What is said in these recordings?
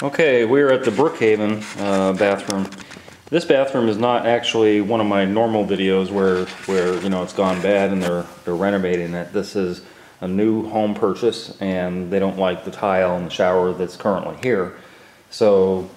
Okay, we're at the Brookhaven bathroom. This bathroom is not actually one of my normal videos where you know it's gone bad and they're renovating it. This is a new home purchase and they don't like the tile in the shower that's currently here. So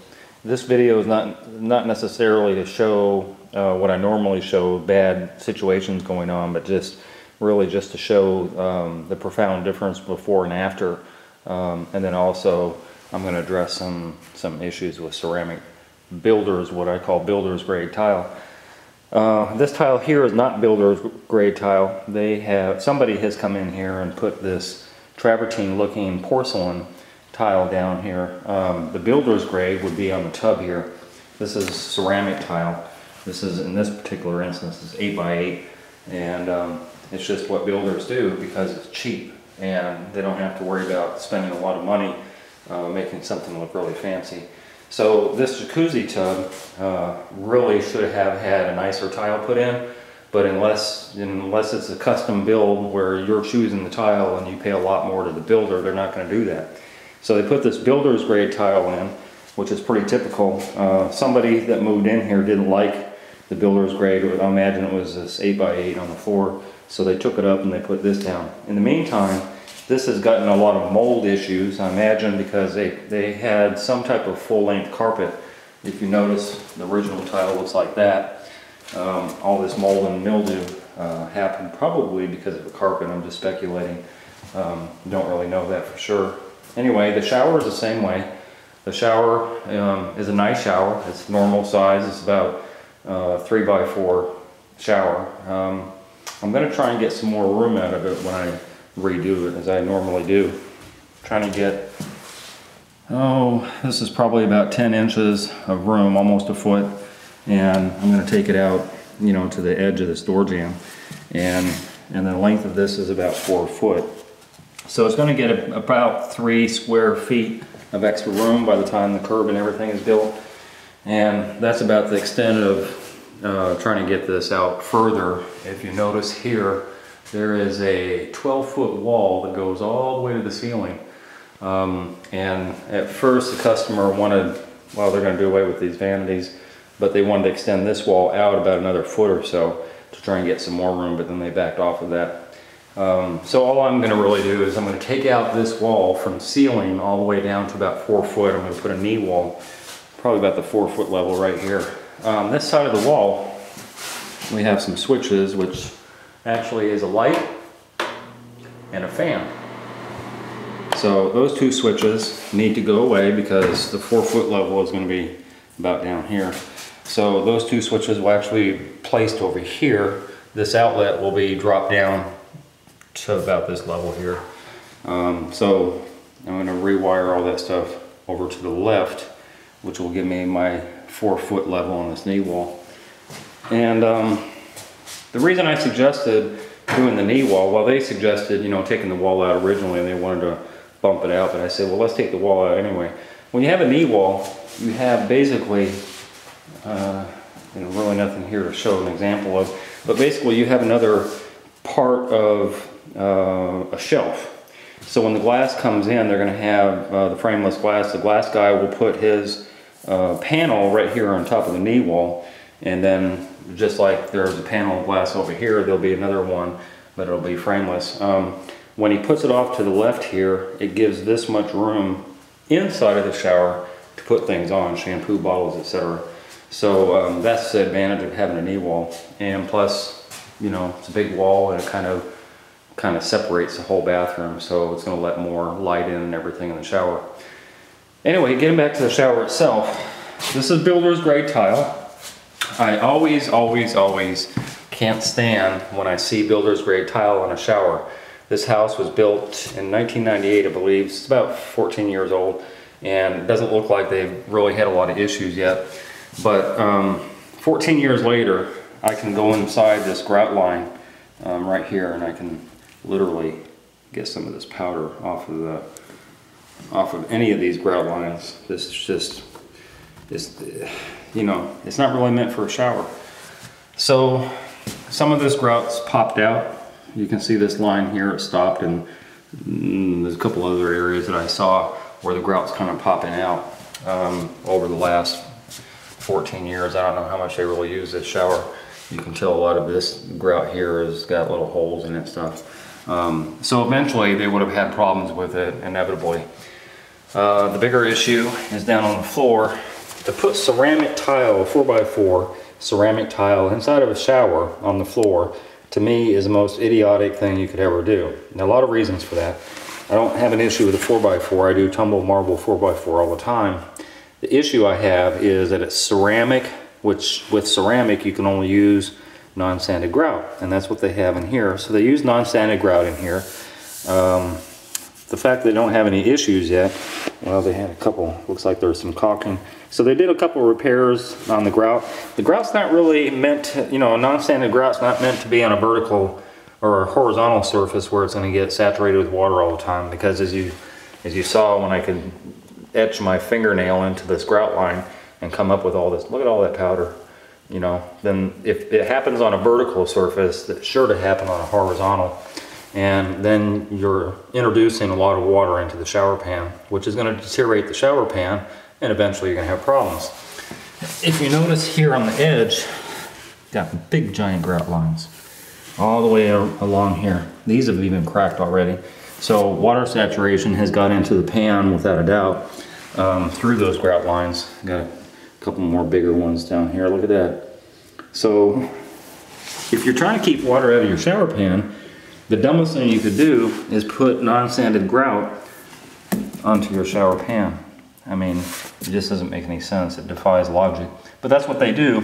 this video is not necessarily to show what I normally show, bad situations going on, but just really just to show the profound difference before and after, and then also I'm going to address some issues with ceramic builders, what I call builder's grade tile. This tile here is not builder's grade tile. Somebody has come in here and put this travertine looking porcelain tile down here. The builder's grade would be on the tub here. This is ceramic tile. This is, in this particular instance, is 8x8, and it's just what builders do because it's cheap and they don't have to worry about spending a lot of money making something look really fancy. So this jacuzzi tub really should have had a nicer tile put in, but unless it's a custom build where you're choosing the tile and you pay a lot more to the builder, they're not going to do that. So they put this builder's grade tile in, which is pretty typical. Somebody that moved in here didn't like the builder's grade. I imagine it was this 8x8 on the floor, so they took it up and they put this down. In the meantime, this has gotten a lot of mold issues, I imagine, because they had some type of full-length carpet. If you notice, the original tile looks like that. All this mold and mildew happened probably because of the carpet. I'm just speculating. Don't really know that for sure. Anyway, the shower is the same way. The shower is a nice shower. It's normal size. It's about 3x4 shower. I'm going to try and get some more room out of it when I redo it, as I normally do. Trying to get, this is probably about 10 inches of room, almost a foot, and I'm going to take it out, you know, to the edge of this door jamb, and the length of this is about 4 foot. So it's going to get about 3 square feet of extra room by the time the curb and everything is built, and that's about the extent of trying to get this out further. If you notice here, there is a 12-foot wall that goes all the way to the ceiling. And at first the customer wanted, well, they're going to do away with these vanities, but they wanted to extend this wall out about another foot or so to try and get some more room, but then they backed off of that. So all I'm going to really do is I'm going to take out this wall from ceiling all the way down to about 4 foot. I'm going to put a knee wall, probably about the 4 foot level right here. This side of the wall, we have some switches, which actually is a light and a fan. So those 2 switches need to go away because the 4 foot level is going to be about down here. So those 2 switches will actually be placed over here. This outlet will be dropped down to about this level here. So I'm going to rewire all that stuff over to the left, which will give me my 4 foot level on this knee wall. And the reason I suggested doing the knee wall, well, they suggested, you know, taking the wall out originally and they wanted to bump it out, but I said, well, let's take the wall out anyway. When you have a knee wall, you have basically, you know, really nothing here to show an example of, but basically you have another part of a shelf. So when the glass comes in, they're going to have the frameless glass. The glass guy will put his panel right here on top of the knee wall, and then just like there's a panel of glass over here, there'll be another one, but it'll be frameless. When he puts it off to the left here, it gives this much room inside of the shower to put things on, shampoo bottles, etc. So that's the advantage of having a knee wall. And plus, you know, it's a big wall and it kind of separates the whole bathroom, so it's going to let more light in and everything in the shower. Anyway, getting back to the shower itself, this is builder's grade tile. I always can't stand when I see builder's grade tile on a shower. This house was built in 1998, I believe. It's about 14 years old, and it doesn't look like they've really had a lot of issues yet. But 14 years later, I can go inside this grout line right here, and I can literally get some of this powder off of any of these grout lines. This is just, you know, it's not really meant for a shower. So some of this grout's popped out. You can see this line here, it stopped, and there's a couple other areas that I saw where the grout's kind of popping out. over the last 14 years. I don't know how much they really use this shower. You can tell a lot of this grout here has got little holes in it and stuff. So eventually they would have had problems with it, inevitably. The bigger issue is down on the floor. To put ceramic tile, 4x4 ceramic tile inside of a shower on the floor, to me is the most idiotic thing you could ever do. Now, a lot of reasons for that. I don't have an issue with a 4x4. I do tumble marble 4x4 all the time. The issue I have is that it's ceramic, which with ceramic you can only use non-sanded grout, and that's what they have in here. So they use non-sanded grout in here. The fact they don't have any issues yet, well, they had a couple, looks like there's some caulking. So they did a couple repairs on the grout. The grout's not really meant to, you know, a non-sanded grout's not meant to be on a vertical or a horizontal surface where it's going to get saturated with water all the time, because as you saw when I could etch my fingernail into this grout line and come up with all this, look at all that powder, you know, then if it happens on a vertical surface, it's sure to happen on a horizontal. And then you're introducing a lot of water into the shower pan, which is going to deteriorate the shower pan, and eventually you're going to have problems. If you notice here on the edge, got big giant grout lines all the way along here. These have even cracked already. So water saturation has got into the pan without a doubt through those grout lines. Got a couple more bigger ones down here. Look at that. So if you're trying to keep water out of your shower pan, the dumbest thing you could do is put non-sanded grout onto your shower pan. I mean, it just doesn't make any sense. It defies logic. But that's what they do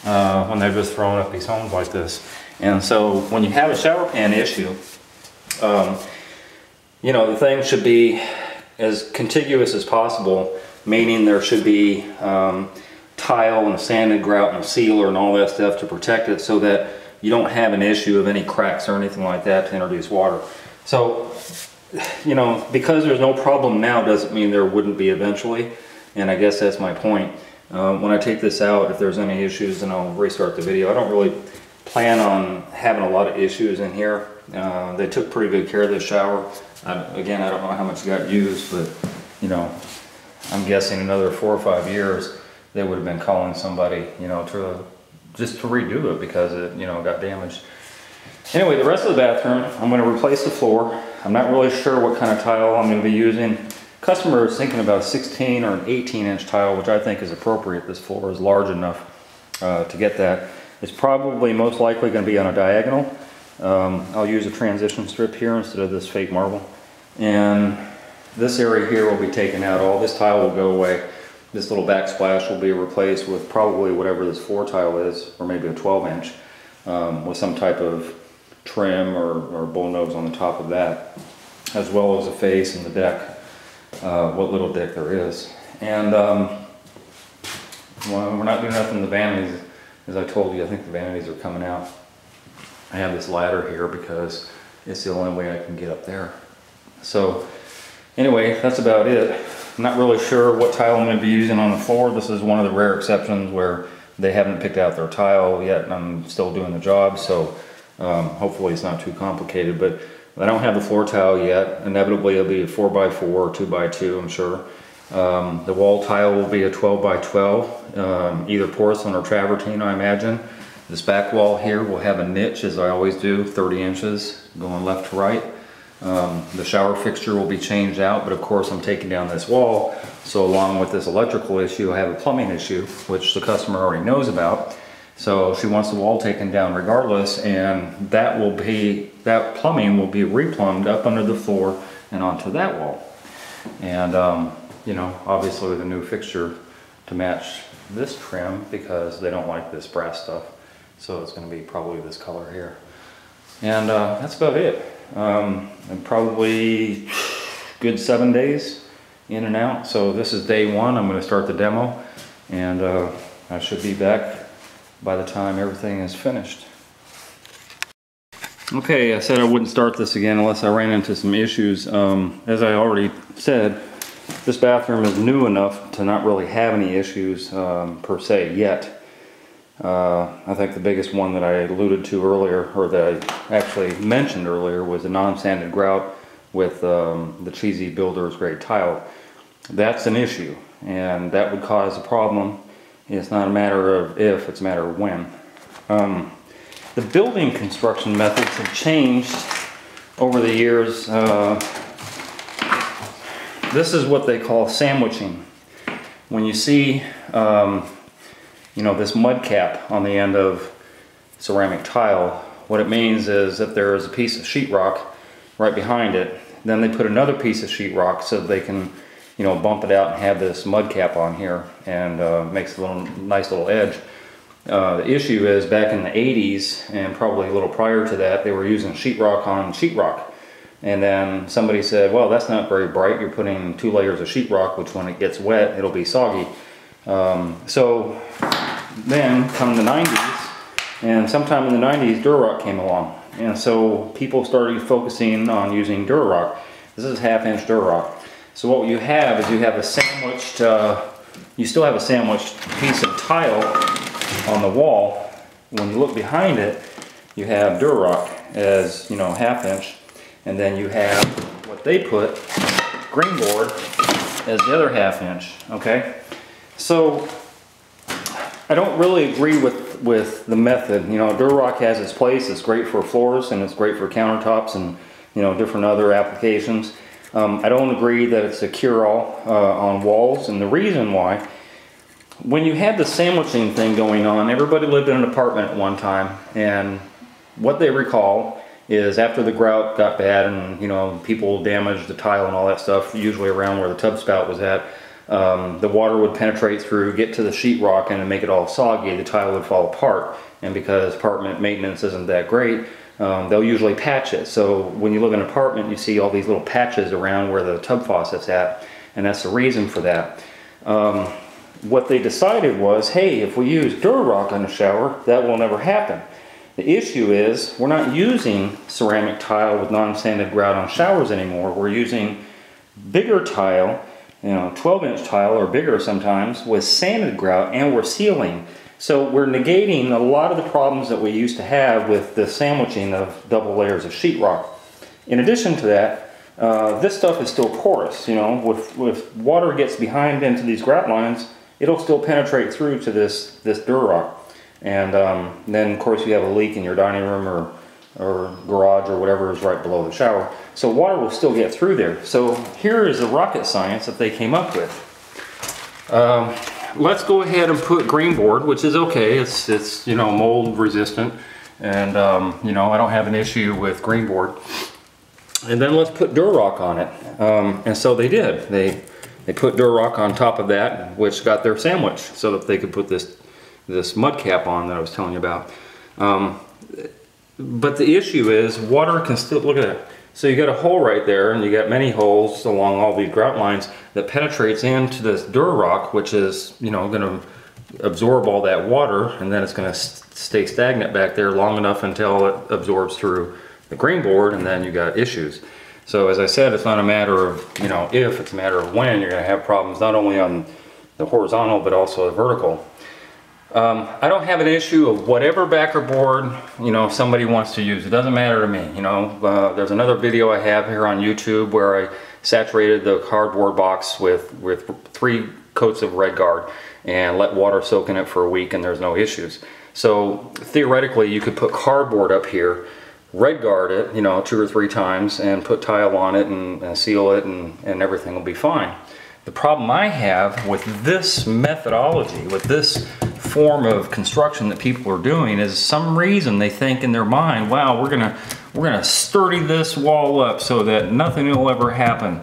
when they're just throwing up these homes like this. And so when you have a shower pan issue, you know, the thing should be as contiguous as possible, meaning there should be tile and sanded grout and sealer and all that stuff to protect it, so that you don't have an issue of any cracks or anything like that to introduce water. So, you know, because there's no problem now doesn't mean there wouldn't be eventually, and I guess that's my point. When I take this out, if there's any issues, then I'll restart the video. I don't really plan on having a lot of issues in here. They took pretty good care of this shower. Again, I don't know how much got used, but, you know, I'm guessing another 4 or 5 years they would have been calling somebody, you know, just to redo it because it, you know, got damaged. Anyway, the rest of the bathroom, I'm going to replace the floor. I'm not really sure what kind of tile I'm going to be using. Customer is thinking about a 16 or an 18-inch tile, which I think is appropriate. This floor is large enough to get that. It's probably most likely going to be on a diagonal. I'll use a transition strip here instead of this fake marble. And this area here will be taken out. All this tile will go away. This little backsplash will be replaced with probably whatever this floor tile is, or maybe a 12-inch, with some type of trim or bullnose on the top of that, as well as the face and the deck, what little deck there is. And well, we're not doing nothing to the vanities. As I told you, I think the vanities are coming out. I have this ladder here because it's the only way I can get up there. So anyway, that's about it. I'm not really sure what tile I'm going to be using on the floor. This is one of the rare exceptions where they haven't picked out their tile yet and I'm still doing the job, so hopefully it's not too complicated. But I don't have the floor tile yet. Inevitably it'll be a 4x4 or 2x2, I'm sure. The wall tile will be a 12x12, either porcelain or travertine, I imagine. This back wall here will have a niche, as I always do, 30 inches going left to right. The shower fixture will be changed out, but of course I'm taking down this wall, so along with this electrical issue I have a plumbing issue, which the customer already knows about. So she wants the wall taken down regardless, and that plumbing will be replumbed up under the floor and onto that wall. And you know, obviously with a new fixture to match this trim, because they don't like this brass stuff, so it's going to be probably this color here. And that's about it. And probably good 7 days in and out. So this is day one. I'm going to start the demo, and I should be back by the time everything is finished. Okay, I said I wouldn't start this again unless I ran into some issues. As I already said, this bathroom is new enough to not really have any issues per se yet. I think the biggest one that I alluded to earlier, or that I actually mentioned earlier, was the non-sanded grout with the cheesy builder's grade tile. That's an issue. and that would cause a problem. It's not a matter of if, it's a matter of when. The building construction methods have changed over the years. This is what they call sandwiching. When you see you know, this mud cap on the end of ceramic tile, what it means is that there is a piece of sheetrock right behind it. Then they put another piece of sheetrock so they can, you know, bump it out and have this mud cap on here, and makes a nice little edge. The issue is back in the 80s and probably a little prior to that, they were using sheetrock on sheetrock. And then somebody said, well, that's not very bright. You're putting 2 layers of sheetrock, which when it gets wet, it'll be soggy. So then come the 90s, and sometime in the 90s, Durarock came along. And so people started focusing on using Durarock. This is 1/2-inch Durarock. So what you have is you have a sandwiched, you still have a sandwiched piece of tile on the wall. When you look behind it, you have Durarock as, you know, 1/2-inch. And then you have what they put, green board, as the other 1/2-inch, okay? So I don't really agree with the method. You know, Durarock has its place. It's great for floors and it's great for countertops and, you know, different other applications. I don't agree that it's a cure-all on walls, and the reason why, when you had the sandwiching thing going on, everybody lived in an apartment at one time, and what they recall is after the grout got bad and, you know, people damaged the tile and all that stuff, usually around where the tub spout was at, the water would penetrate through, get to the sheetrock, and make it all soggy. The tile would fall apart, and because apartment maintenance isn't that great, they'll usually patch it. So when you live in an apartment, you see all these little patches around where the tub faucet's at, and that's the reason for that. What they decided was, hey, if we use Durarock on the shower, that will never happen. The issue is we're not using ceramic tile with non-sanded grout on showers anymore. We're using bigger tile, you know, 12-inch tile or bigger sometimes, with sanded grout, and we're sealing. So we're negating a lot of the problems that we used to have with the sandwiching of double layers of sheetrock. In addition to that, this stuff is still porous. You know, if water gets behind into these grout lines, it'll still penetrate through to this Durarock. And then of course you have a leak in your dining room or garage or whatever is right below the shower. So water will still get through there. So here is the rocket science that they came up with. Let's go ahead and put green board, which is okay. It's you know, mold resistant, and you know, I don't have an issue with green board. And then let's put Durarock on it. And so they did. They put Durarock on top of that, which got their sandwich, so that they could put this mud cap on that I was telling you about. But the issue is water can still, look at that. So you got a hole right there, and you got many holes along all these grout lines that penetrates into this Durarock, which is, you know, going to absorb all that water, and then it's going to stay stagnant back there long enough until it absorbs through the green board, and then you got issues. So as I said, it's not a matter of, you know, if, it's a matter of when you're going to have problems, not only on the horizontal but also the vertical. I don't have an issue of whatever backer board, you know, somebody wants to use. It doesn't matter to me. You know, there's another video I have here on YouTube where I saturated the cardboard box with 3 coats of Red Guard and let water soak in it for a week, and there's no issues. So theoretically, you could put cardboard up here, Red Guard it, you know, 2 or 3 times, and put tile on it and seal it, and everything will be fine. The problem I have with this methodology, with this form of construction that people are doing, is some reason they think in their mind, wow, we're gonna sturdy this wall up so that nothing will ever happen.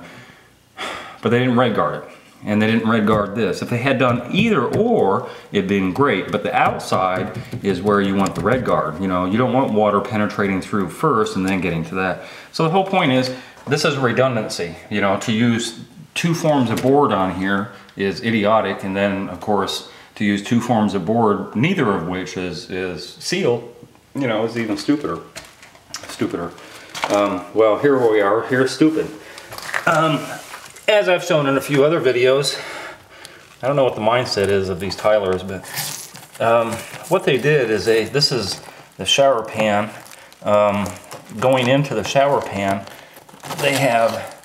But they didn't Red Guard it, and they didn't Red Guard this. If they had done either or, it'd been great. But the outside is where you want the Red Guard. You know, you don't want water penetrating through first and then getting to that. So the whole point is, this is redundancy. You know, to use 2 forms of board on here is idiotic, and then of course to use 2 forms of board, neither of which is sealed, you know, is even stupider. Well, here we are. Here's stupid. As I've shown in a few other videos, I don't know what the mindset is of these tilers, but what they did is this is the shower pan. Going into the shower pan, they have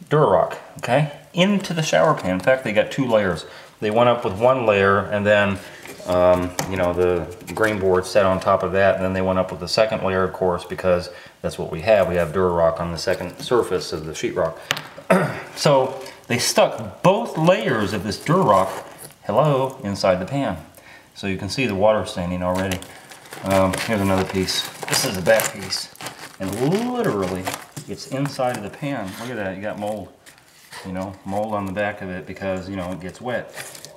Durarock, okay? into the shower pan. In fact, they got 2 layers. They went up with 1 layer, and then you know, the grain board set on top of that, and then they went up with the 2nd layer, of course, because that's what we have. We have Durarock on the 2nd surface of the sheetrock. So they stuck both layers of this Durarock, hello, inside the pan. So you can see the water staining already. Here's another piece. This is the back piece, and literally it's inside of the pan. Look at that, you got mold. You know, mold on the back of it because, you know, it gets wet.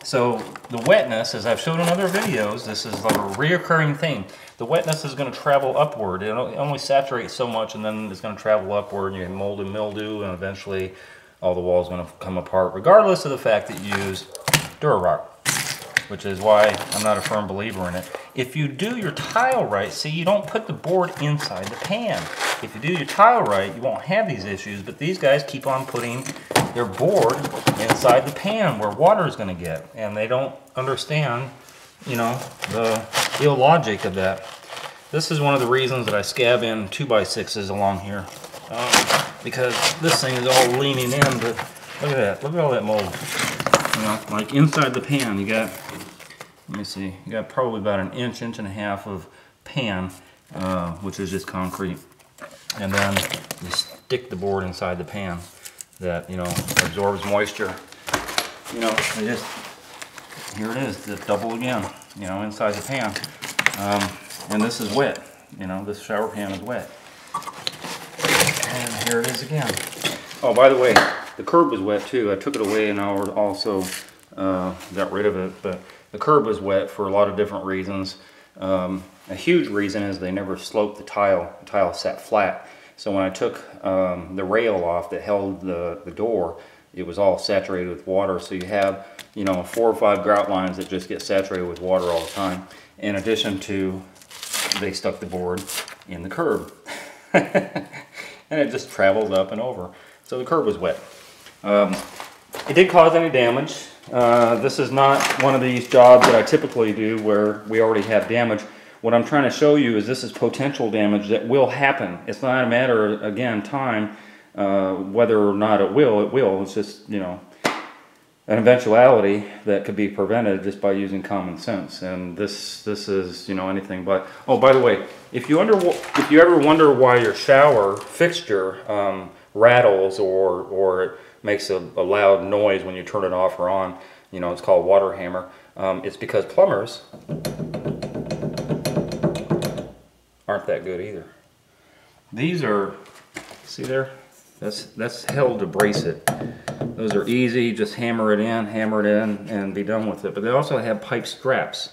So the wetness, as I've showed in other videos, this is like a reoccurring thing. The wetness is going to travel upward. It only saturates so much, and then it's going to travel upward, and you have mold and mildew, and eventually all the wall's going to come apart, regardless of the fact that you use Durarock, which is why I'm not a firm believer in it. If you do your tile right, see, you don't put the board inside the pan. If you do your tile right, you won't have these issues, but these guys keep on putting their board inside the pan where water is going to get, and they don't understand, you know, the illogic of that. This is one of the reasons that I scab in 2x6s along here, because this thing is all leaning in, but look at that, look at all that mold. You know, like inside the pan, you got, let me see, you got probably about an inch, inch and a half of pan, which is just concrete. And then you stick the board inside the pan that, you know, absorbs moisture. You know, it just, here it is, the double again, you know, inside the pan. And this is wet, you know, this shower pan is wet. And here it is again. Oh, by the way, the curb was wet too. I took it away and I also got rid of it, but the curb was wet for a lot of different reasons. A huge reason is they never sloped the tile. The tile sat flat. So when I took the rail off that held the door, it was all saturated with water. So you have, you know, 4 or 5 grout lines that just get saturated with water all the time. In addition to, they stuck the board in the curb. And it just travels up and over. So the curb was wet. It did cause any damage. This is not one of these jobs that I typically do where we already have damage. What I'm trying to show you is this is potential damage that will happen. It's not a matter, again, time, whether or not it will. It's just, you know, an eventuality that could be prevented just by using common sense. And this is, you know, anything but. Oh, by the way, if you ever wonder why your shower fixture rattles or it makes a loud noise when you turn it off or on, you know, it's called water hammer. It's because plumbers aren't that good either. These are, see there? That's held to brace it. Those are easy, just hammer it in, and be done with it. But they also have pipe straps,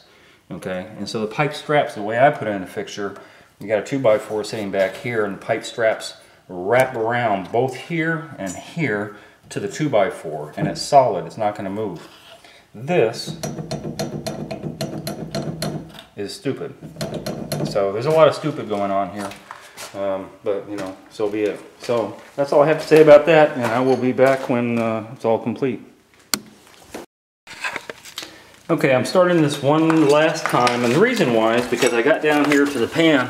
okay? And so the pipe straps, the way I put it in a fixture, you got a 2x4 sitting back here, and the pipe straps wrap around both here and here to the 2x4, and it's solid, it's not gonna move. This is stupid. So there's a lot of stupid going on here, but you know, so be it. So that's all I have to say about that, and I will be back when it's all complete. Okay, I'm starting this one last time, and the reason why is because I got down here to the pan.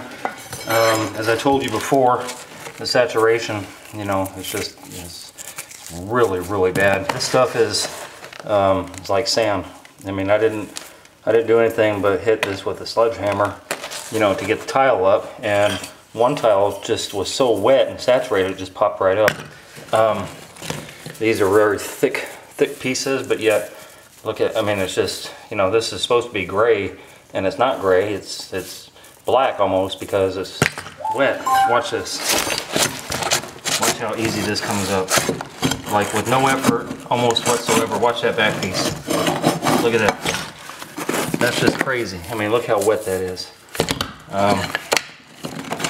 As I told you before, the saturation, you know, it's really, really bad. This stuff is it's like sand. I mean, I didn't do anything but hit this with a sledgehammer, you know, to get the tile up, and one tile just was so wet and saturated it just popped right up. These are very thick pieces, but yet look at, I mean, it's just, you know, this is supposed to be gray, and it's not gray, it's black almost because it's wet. Watch this. Watch how easy this comes up. Like with no effort almost whatsoever. Watch that back piece. Look at that. That's just crazy. I mean, look how wet that is.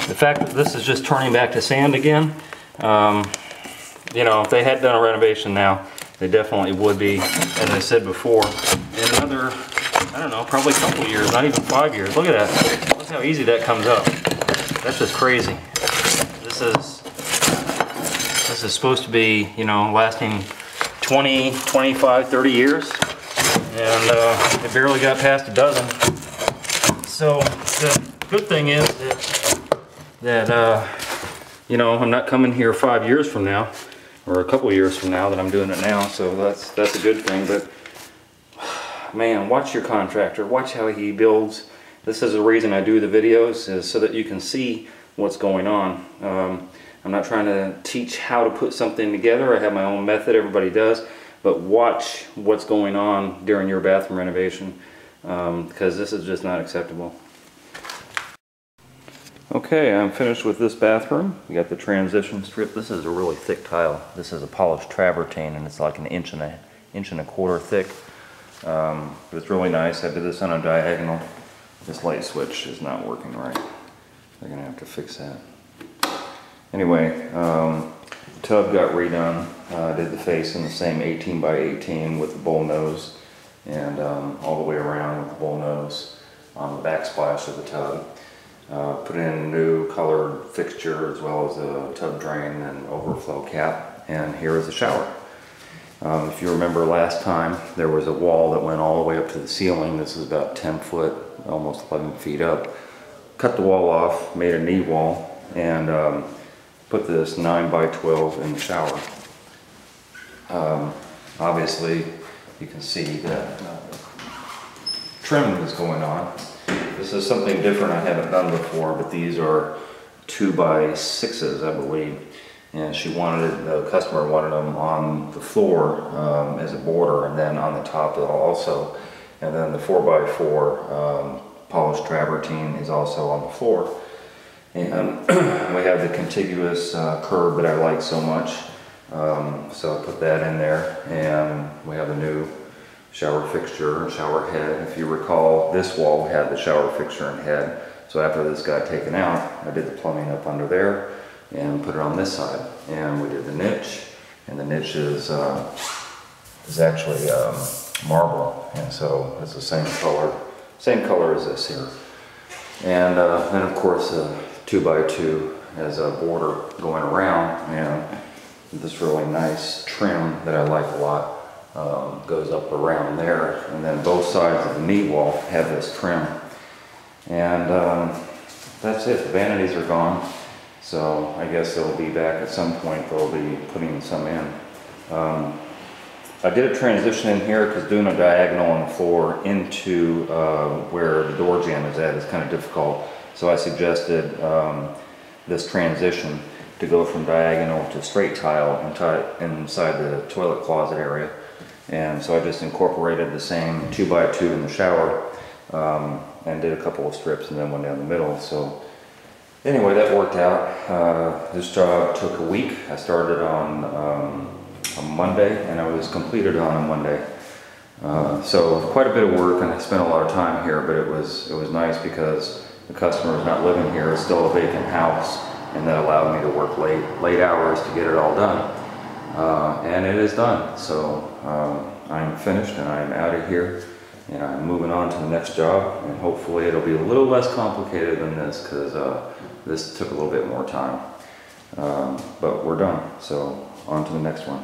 The fact that this is just turning back to sand again, you know, if they had done a renovation now, they definitely would be, as I said before, in another, I don't know, probably a couple years, not even 5 years. Look at that. Look how easy that comes up. That's just crazy. This is supposed to be, you know, lasting 20, 25, 30 years. And it barely got past a dozen. So the good thing is that you know, I'm not coming here 5 years from now or a couple years from now that I'm doing it now, so that's a good thing. But man, watch your contractor, watch how he builds. This is the reason I do the videos, is so that you can see what's going on. I'm not trying to teach how to put something together. I have my own method, everybody does, but watch what's going on during your bathroom renovation, because this is just not acceptable. Okay, I'm finished with this bathroom. We got the transition strip. This is a really thick tile. This is a polished travertine, and it's like an inch and a quarter thick. But it's really nice. I did this on a diagonal. This light switch is not working right. They're gonna have to fix that. Anyway, the tub got redone. I did the face in the same 18 by 18 with the bull nose, and all the way around with the bull nose on the backsplash of the tub. Put in a new colored fixture as well as a tub drain and overflow cap, and here is the shower. If you remember last time, there was a wall that went all the way up to the ceiling. This is about 10 foot, almost 11 feet up. Cut the wall off, made a knee wall, and put this 9 by 12 in the shower. Obviously, you can see that trim is going on. This is something different I haven't done before, but these are 2 by 6s, I believe. And the customer wanted them on the floor as a border, and then on the top also. And then the 4 by 4 polished travertine is also on the floor. And we have the contiguous curb that I like so much. So I put that in there, and we have a new shower fixture and shower head. If you recall, this wall had the shower fixture and head. So after this got taken out, I did the plumbing up under there and put it on this side. And we did the niche, and the niche is actually marble, and so it's the same color as this here. And then of course 2 by 2 as a border going around, and this really nice trim that I like a lot. Goes up around there, and then both sides of the knee wall have this trim, and that's it. The vanities are gone, so I guess they'll be back at some point. They'll be putting some in. I did a transition in here because doing a diagonal on the floor into where the door jamb is at is kind of difficult, so I suggested this transition to go from diagonal to straight tile inside the toilet closet area. And so I just incorporated the same 2 by 2 in the shower, and did a couple of strips and then went down the middle. So anyway, that worked out. This job took a week. I started on a Monday, and I was completed on a Monday. So quite a bit of work, and I spent a lot of time here, but it was nice because the customer is not living here. It's still a vacant house, and that allowed me to work late hours to get it all done. And it is done. So I'm finished, and I'm out of here, and I'm moving on to the next job, and hopefully it'll be a little less complicated than this, because this took a little bit more time. But we're done, so on to the next one.